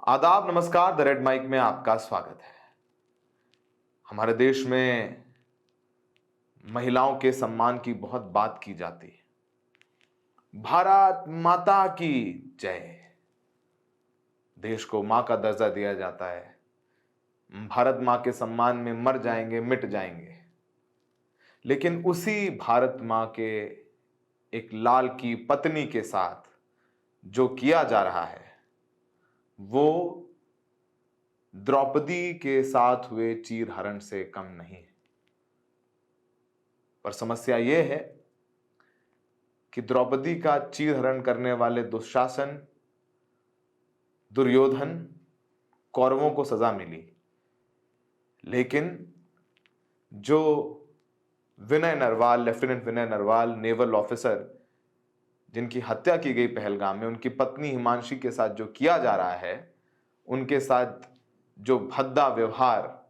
आदाब, नमस्कार। The red mic में आपका स्वागत है। हमारे देश में महिलाओं के सम्मान की बहुत बात की जाती है। भारत माता की जय। देश को मां का दर्जा दिया जाता है। भारत मां के सम्मान में मर जाएंगे, मिट जाएंगे। लेकिन उसी भारत मां के एक लाल की पत्नी के साथ जो किया जा रहा है वो द्रौपदी के साथ हुए चीरहरण से कम नहीं है। पर समस्या यह है कि द्रौपदी का चीरहरण करने वाले दुशासन, दुर्योधन, कौरवों को सजा मिली, लेकिन जो विनय नरवाल, लेफ्टिनेंट विनय नरवाल, नेवल ऑफिसर जिनकी हत्या की गई पहलगाम में, उनकी पत्नी हिमांशी के साथ जो किया जा रहा है, उनके साथ जो भद्दा व्यवहार,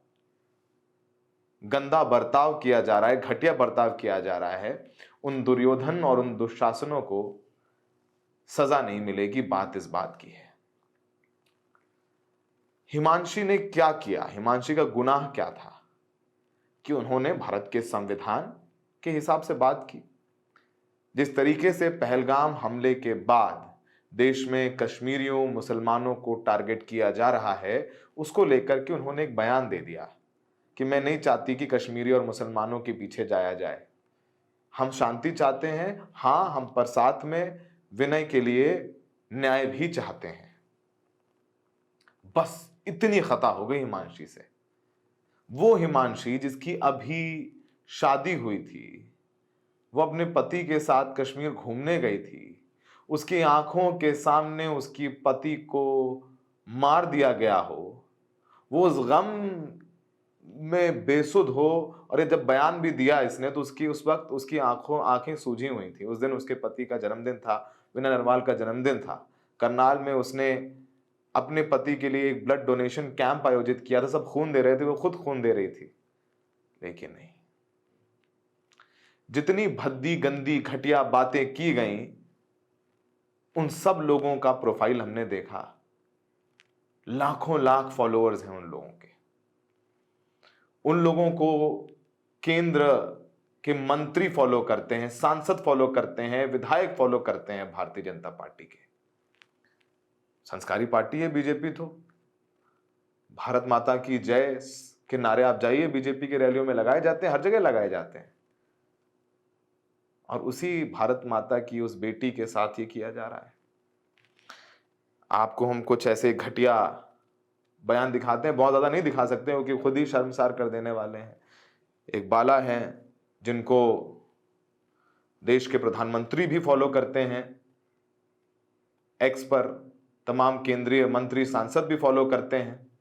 गंदा बर्ताव किया जा रहा है, घटिया बर्ताव किया जा रहा है, उन दुर्योधन और उन दुशासनों को सजा नहीं मिलेगी। बात इस बात की है, हिमांशी ने क्या किया, हिमांशी का गुनाह क्या था कि उन्होंने भारत के संविधान के हिसाब से बात की। जिस तरीके से पहलगाम हमले के बाद देश में कश्मीरियों, मुसलमानों को टारगेट किया जा रहा है, उसको लेकर के उन्होंने एक बयान दे दिया कि मैं नहीं चाहती कि कश्मीरी और मुसलमानों के पीछे जाया जाए। हम शांति चाहते हैं, हां, हम पर साथ में विनय के लिए न्याय भी चाहते हैं। बस इतनी खता हो गई हिमांशी से। वो हिमांशी जिसकी अभी शादी हुई थी, वो अपने पति के साथ कश्मीर घूमने गई थी, उसकी आंखों के सामने उसकी पति को मार दिया गया हो, वो उस गम में बेसुध हो। और ये जब बयान भी दिया इसने, तो उसकी उस वक्त उसकी आंखें सूजी हुई थी। उस दिन उसके पति का जन्मदिन था, विनय नरवाल का जन्मदिन था। करनाल में उसने अपने पति के लिए एक ब्लड डोनेशन कैंप आयोजित किया था। सब खून दे रहे थे, वो खुद खून दे रही थी, लेकिन नहीं। जितनी भद्दी, गंदी, घटिया बातें की गईं, उन सब लोगों का प्रोफाइल हमने देखा। लाखों लाख फॉलोअर्स हैं उन लोगों के। उन लोगों को केंद्र के मंत्री फॉलो करते हैं, सांसद फॉलो करते हैं, विधायक फॉलो करते हैं भारतीय जनता पार्टी के। संस्कारी पार्टी है बीजेपी। तो भारत माता की जय के नारे आप जाइए, बीजेपी की रैलियों में लगाए जाते हैं, हर जगह लगाए जाते हैं। और उसी भारत माता की उस बेटी के साथ ये किया जा रहा है। आपको हम कुछ ऐसे घटिया बयान दिखाते हैं, बहुत ज्यादा नहीं दिखा सकते क्योंकि खुद ही शर्मसार कर देने वाले हैं। एक बाला हैं जिनको देश के प्रधानमंत्री भी फॉलो करते हैं, एक्स पर तमाम केंद्रीय मंत्री, सांसद भी फॉलो करते हैं।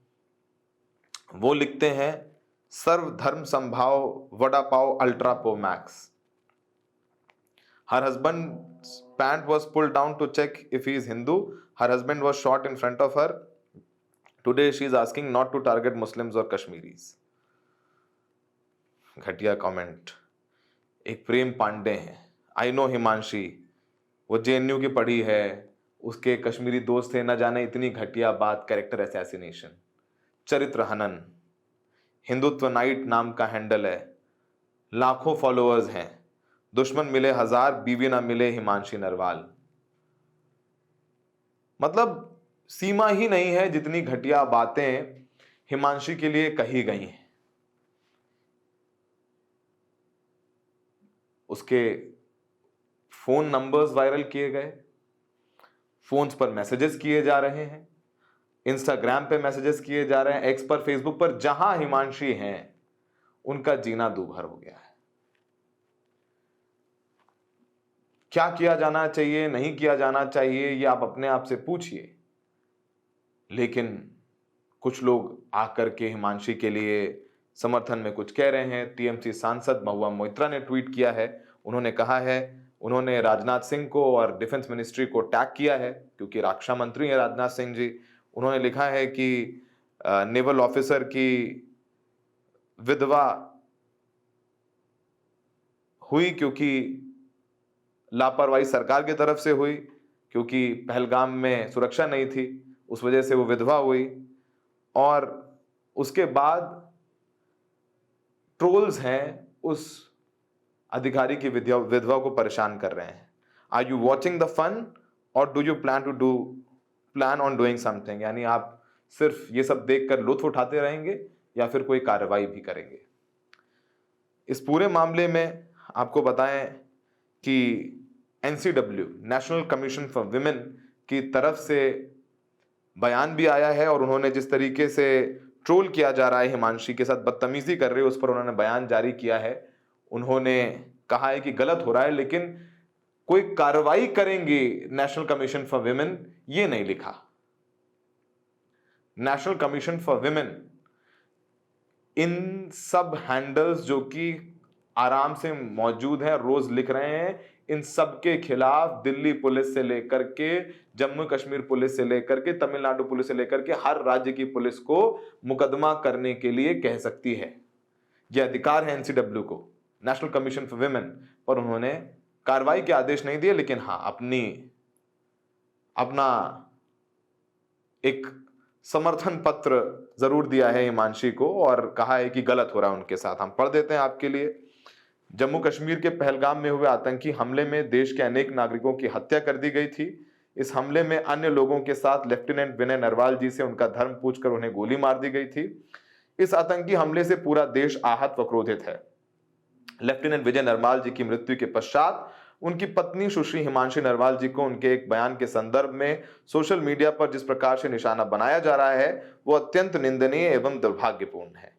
वो लिखते हैं, सर्वधर्म संभाव वड़ा पाव अल्ट्रा पो max. Her husband's pant was pulled down to check if he is Hindu. Her husband was shot in front of her. Today she is asking not to target Muslims or Kashmiris. घटिया comment. एक प्रेम पांडे हैं, I know Himanshi, वो JNU की पढ़ी है, उसके कश्मीरी दोस्त थे, न जाने इतनी घटिया बात, कैरेक्टर असैसिनेशन, चरित्र हनन, हिंदुत्व नाइट नाम का हैंडल है, लाखों फॉलोअर्स हैं, दुश्मन मिले हजार, बीवी ना मिले हिमांशी नरवाल। मतलब सीमा ही नहीं है जितनी घटिया बातें हिमांशी के लिए कही गई हैं। उसके फोन नंबर्स वायरल किए गए, फोन्स पर मैसेजेस किए जा रहे हैं, इंस्टाग्राम पे मैसेजेस किए जा रहे हैं, एक्स पर, फेसबुक पर, जहां हिमांशी हैं उनका जीना दूभर हो गया है। क्या किया जाना चाहिए, नहीं किया जाना चाहिए, ये आप अपने आप से पूछिए। लेकिन कुछ लोग आकर के हिमांशी के लिए समर्थन में कुछ कह रहे हैं। टीएमसी सांसद महुआ मोइत्रा ने ट्वीट किया है। उन्होंने कहा है, उन्होंने राजनाथ सिंह को और डिफेंस मिनिस्ट्री को टैग किया है, क्योंकि रक्षा मंत्री हैं राजनाथ सिंह जी। उन्होंने लिखा है कि नेवल ऑफिसर की विधवा हुई क्योंकि लापरवाही सरकार की तरफ से हुई, क्योंकि पहलगाम में सुरक्षा नहीं थी। उस वजह से वो विधवा हुई, और उसके बाद ट्रोल्स हैं उस अधिकारी की विधवा को परेशान कर रहे हैं। Are you watching the fun और do you plan on doing something, यानी आप सिर्फ ये सब देखकर लुत्फ उठाते रहेंगे या फिर कोई कार्रवाई भी करेंगे। इस पूरे मामले में आपको बताएं कि NCW national commission for women की तरफ से बयान भी आया है, और उन्होंने जिस तरीके से ट्रोल किया जा रहा है, हिमांशी के साथ बदतमीजी कर रहे हैं, उस पर उन्होंने बयान जारी किया है। उन्होंने कहा है कि गलत हो रहा है, लेकिन कोई कार्रवाई करेंगे नेशनल कमीशन फॉर विमेन, ये नहीं लिखा। National commission for women in सब हैंडल्स जो कि आराम से मौजूद हैं, रोज लिख रहे हैं, इन सब के खिलाफ दिल्ली पुलिस से लेकर के जम्मू कश्मीर पुलिस से लेकर के तमिलनाडु पुलिस से लेकर के हर राज्य की पुलिस को मुकदमा करने के लिए कह सकती है। यह अधिकार है NCW को, नेशनल कमीशन फॉर विमेन, पर उन्होंने कार्रवाई के आदेश नहीं दिए, लेकिन हाँ अपना एक समर्थन पत्र जरूर दिया है हिमांशी को, और कहा है कि गलत हो रहा है उनके साथ। हम पढ़ देते हैं आपके लिए। जम्मू कश्मीर के पहलगाम में हुए आतंकी हमले में देश के अनेक नागरिकों की हत्या कर दी गई थी। इस हमले में अन्य लोगों के साथ लेफ्टिनेंट विनय नरवाल जी से उनका धर्म पूछकर उन्हें गोली मार दी गई थी। इस आतंकी हमले से पूरा देश आहत व क्रोधित है। लेफ्टिनेंट विजय नरवाल जी की मृत्यु के पश्चात उनकी पत्नी सुश्री हिमांशी नरवाल जी को उनके एक बयान के संदर्भ में सोशल मीडिया पर जिस प्रकार से निशाना बनाया जा रहा है, वो अत्यंत निंदनीय एवं दुर्भाग्यपूर्ण है।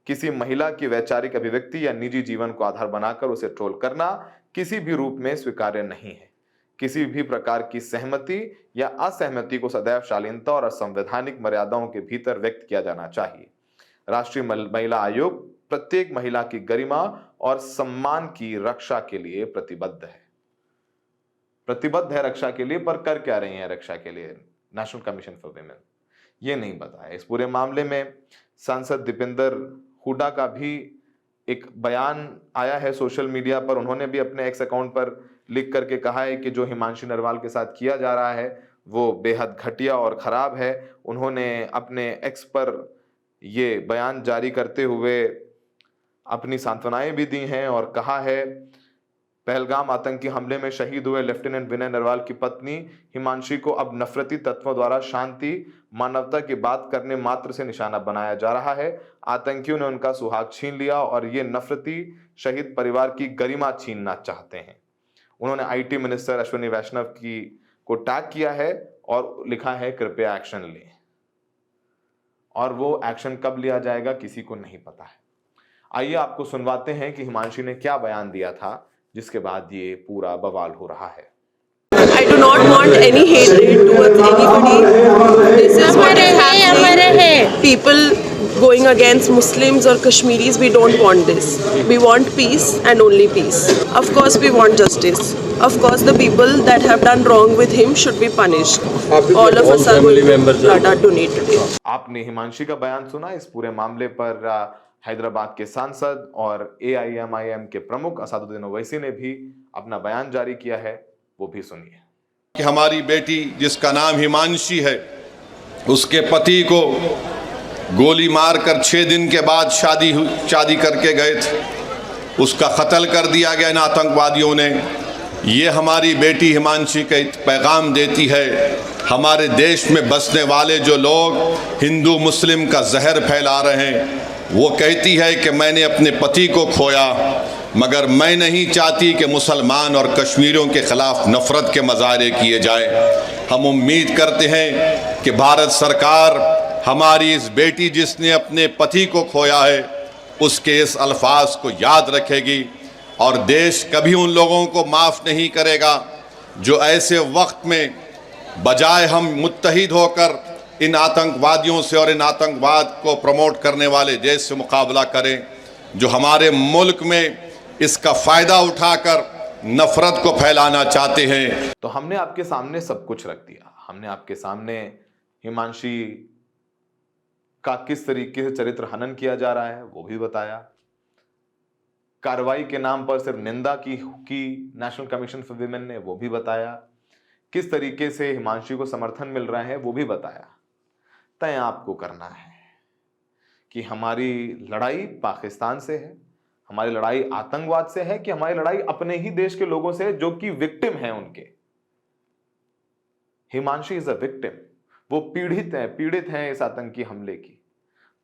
किसी महिला की वैचारिक अभिव्यक्ति या निजी जीवन को आधार बनाकर उसे ट्रोल करना किसी भी रूप में स्वीकार्य नहीं है। किसी भी प्रकार की सहमति या असहमति को सदैव शालीनता और असंवैधानिक मर्यादाओं के भीतर व्यक्त किया जाना चाहिए। राष्ट्रीय महिला आयोग प्रत्येक महिला की गरिमा और सम्मान की रक्षा के लिए प्रतिबद्ध है रक्षा के लिए। पर कर क्या रही है रक्षा के लिए नेशनल कमीशन फॉर विमेन, ये नहीं बताया। इस पूरे मामले में सांसद दीपेंद्र हुड्डा का भी एक बयान आया है सोशल मीडिया पर। उन्होंने भी अपने एक्स अकाउंट पर लिख करके कहा है कि जो हिमांशी नरवाल के साथ किया जा रहा है वो बेहद घटिया और खराब है। उन्होंने अपने एक्स पर ये बयान जारी करते हुए अपनी सांत्वनाएं भी दी हैं और कहा है, पहलगाम आतंकी हमले में शहीद हुए लेफ्टिनेंट विनय नरवाल की पत्नी हिमांशी को अब नफरती तत्वों द्वारा शांति मानवता की बात करने मात्र से निशाना बनाया जा रहा है। आतंकियों ने उनका सुहाग छीन लिया और ये नफरती शहीद परिवार की गरिमा छीनना चाहते हैं। उन्होंने IT मिनिस्टर अश्विनी वैष्णव को टैग किया है और लिखा है कृपया एक्शन लें, और वो एक्शन कब लिया जाएगा किसी को नहीं पता है। आइए आपको सुनवाते हैं कि हिमांशी ने क्या बयान दिया था, जिसके बाद ये पूरा बवाल हो रहा है। I do not want any hatred towards anybody. This is what is happening. People going against Muslims or Kashmiris, we don't want this. We want peace and only peace. Of course, we want justice. Of course, the people that have done wrong with him should be punished. All of us are going to blood donate today. आपने हिमांशी का बयान सुना। इस पूरे मामले पर हैदराबाद के सांसद और AIMIM के प्रमुख असदुद्दीन ओवैसी ने भी अपना बयान जारी किया है, वो भी सुनिए। कि हमारी बेटी जिसका नाम हिमांशी है, उसके पति को गोली मारकर 6 दिन के बाद शादी करके गए थे, उसका कत्ल कर दिया गया इन आतंकवादियों ने। ये हमारी बेटी हिमांशी का पैगाम देती है, हमारे देश में बसने वाले जो लोग हिंदू मुस्लिम का जहर फैला रहे हैं, वो कहती है कि मैंने अपने पति को खोया, मगर मैं नहीं चाहती कि मुसलमान और कश्मीरियों के खिलाफ नफरत के मज़ाहरे किए जाए। हम उम्मीद करते हैं कि भारत सरकार हमारी इस बेटी जिसने अपने पति को खोया है उसके इस अल्फाज को याद रखेगी, और देश कभी उन लोगों को माफ़ नहीं करेगा जो ऐसे वक्त में बजाय हम मुत्तहिद होकर इन आतंकवादियों से और इन आतंकवाद को प्रमोट करने वाले देश से मुकाबला करें, जो हमारे मुल्क में इसका फ़ायदा उठाकर नफरत को फैलाना चाहते हैं। तो हमने आपके सामने सब कुछ रख दिया। हमने आपके सामने हिमांशी का किस तरीके से चरित्र हनन किया जा रहा है वो भी बताया। कार्रवाई के नाम पर सिर्फ निंदा की नेशनल कमीशन फॉर विमेन ने, वो भी बताया। किस तरीके से हिमांशी को समर्थन मिल रहा है वो भी बताया। तय आपको करना है कि हमारी लड़ाई पाकिस्तान से है, हमारी लड़ाई आतंकवाद से है, कि हमारी लड़ाई अपने ही देश के लोगों से है जो कि विक्टिम हैं उनके। हिमांशी इज अ विक्टिम, वो पीड़ित हैं इस आतंकी हमले की।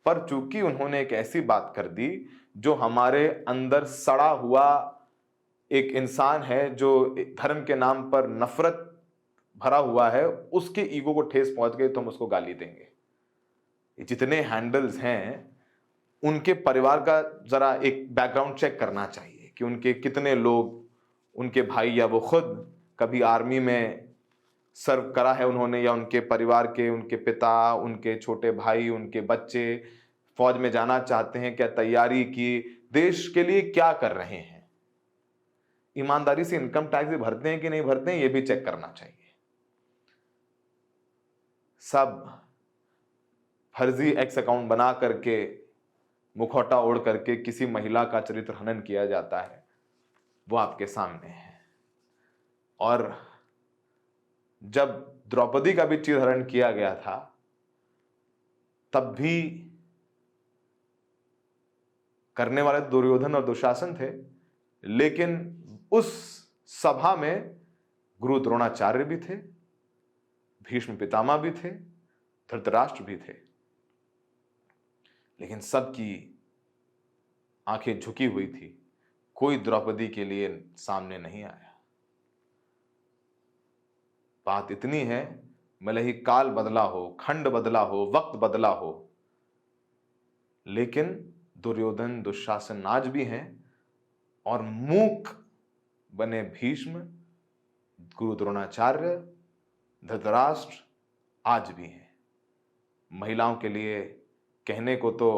पर चूंकि उन्होंने एक ऐसी बात कर दी जो हमारे अंदर सड़ा हुआ एक इंसान है, जो धर्म के नाम पर नफरत भरा हुआ है, उसके ईगो को ठेस पहुंच गई तो हम उसको गाली देंगे। जितने हैंडल्स हैं उनके परिवार का जरा एक बैकग्राउंड चेक करना चाहिए कि उनके कितने लोग, उनके भाई या वो खुद कभी आर्मी में सर्व करा है उन्होंने, या उनके परिवार के, उनके पिता, उनके छोटे भाई, उनके बच्चे फौज में जाना चाहते हैं, क्या तैयारी की, देश के लिए क्या कर रहे हैं, ईमानदारी से इनकम टैक्स भी भरते हैं कि नहीं भरते हैं, ये भी चेक करना चाहिए। सब फर्जी एक्स अकाउंट बना करके, मुखौटा ओढ़ करके किसी महिला का चरित्र हनन किया जाता है, वो आपके सामने है। और जब द्रौपदी का भी चीरहरण किया गया था तब भी करने वाले दुर्योधन और दुशासन थे, लेकिन उस सभा में गुरु द्रोणाचार्य भी थे, भीष्म पितामह भी थे, धृतराष्ट्र भी थे, लेकिन सबकी आंखें झुकी हुई थी, कोई द्रौपदी के लिए सामने नहीं आया। बात इतनी है, भले ही काल बदला हो, खंड बदला हो, वक्त बदला हो, लेकिन दुर्योधन दुशासन आज भी हैं, और मूक बने भीष्म, गुरु द्रोणाचार्य, धृतराष्ट्र आज भी हैं। महिलाओं के लिए कहने को तो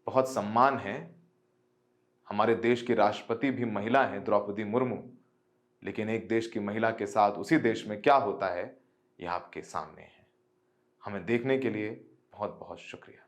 बहुत सम्मान है, हमारे देश की राष्ट्रपति भी महिला हैं, द्रौपदी मुर्मू, लेकिन एक देश की महिला के साथ उसी देश में क्या होता है यह आपके सामने है। हमें देखने के लिए बहुत बहुत शुक्रिया।